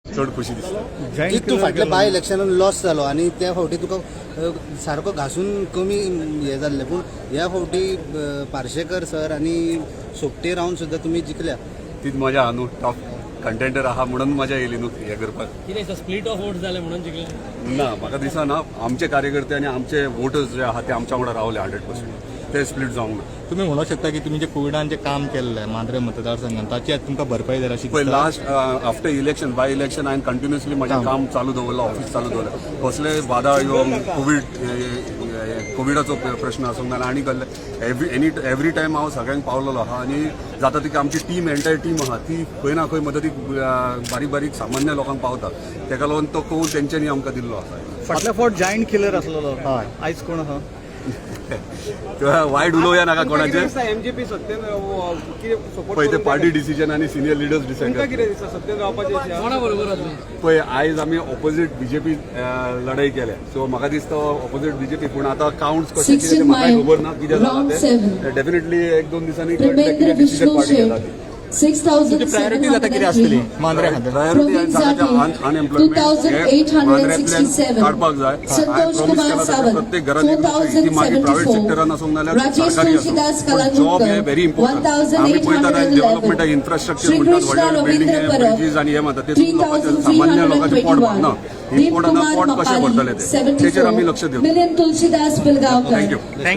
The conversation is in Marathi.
चड खुशी दिसता. तू फाटल्या बाय इलेक्शनान लॉस जालो आणि त्या फावटी तुका सारको घासून कमी हे जाल्ले, पूण ह्या फावटी पार्सेकर सर आणि सोपटे रावन सुद्धा तुम्ही जिखल्या. तीच मजा आहा न्हू. टॉप कंटेंडर आहा म्हणून मजा येयली न्हू हे करपाक. कितें स्प्लिट ऑफ वोट जाले म्हणून जिखले? ना, म्हाका दिसना. आमचे कार्यकर्ते आणि आमचे वोटर्स जे आहा ते आमच्या वांगडा रावले 100%. ते स्प्लिट जावंक ना. तुम्ही म्हणू शकता की तुम्ही जे कोविडान जे काम केल्लें मांद्रे मतदारसंघात ताची आज तुमकां भरपाई जाय अशी पळय last after election by election हांवें कंटिन्युअसली म्हजें काम चालू दवरलां, ऑफिस चालू दवरलें. कसले वादळ येवंक कोविडाचो प्रश्न आसूंक ना आनी कसले एवरी टायम हांव सगळ्यांक पावलेलो आहा आणि जाता ती आमची टीम एंटायर टीम आहा ती खंय ना खंय मदतीक बारीक बारीक सामान्य लोकांक पावता. तेका लागून तो कौल तेंच्यांनी आमकां दिल्लो आसा. फाटल्या फावट जायंट किलर आसलेलो, आयज कोण आहा? वायट उलोवया नाका कोणाचे. एमजीपी सत्तेन पळय ते पार्टी डिसिजन आणि सिनियर लिडर्स डिसायड. कितें दिसता सत्तेन रावपाचें? कोणा बरोबर आहा तुम्ही? पळय आयज आमी ऑपोजीट बीजेपी लढाई केल्या, सो म्हाका दिसता ऑपोजीट बीजेपी. पूण आतां काउंट्स कशे कितें म्हाका खबर ना कितें जाता ते. डेफिनेटली 1-2 दिसांनी कितें डिसिजन पार्टी घेता ती. प्रायोरिटी जाता कितें आसतली मांद्रे खातीर? प्रायोरिटी अनएम्प्लॉयमेंट मांद्र्यांतल्यान काडपाक जाय. हांवें प्रॉमिस केला तशें प्रत्येक घरांत ती मागीर प्रायव्हेट सेक्टरान आसूंक नाल्यार सरकारी आसूं. जॉब हे व्हेरी इम्पॉर्टंट. आमी पळयतात आयज डेव्हलपमेंटाक इन्फ्रास्ट्रक्चर म्हणटात, व्हडले बिल्डिंग ब्रिजीस आणि हे म्हणटात तेतून लोकांचे सामान्य लोकांचे पोट भरना. ही पोट कशें भरतले तेचेर आमी लक्ष दिवं. थँक्यू.